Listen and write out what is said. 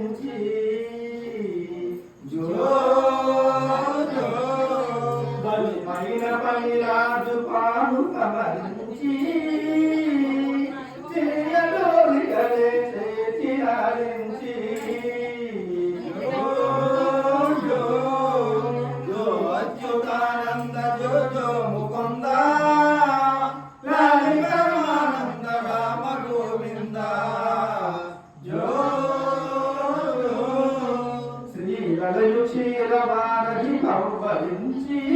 లాలించి జో జో బలిమైన పనిరాజు పాడు కమరించి చేయలోని కలే చేతి లాలించి జో జో జో అచ్యుతానంద జో జో ముకుంద లాలి పరమానంద రామ గోవింద జో జో శ్రీ లలయు క్షీరవారధి కౌబలించి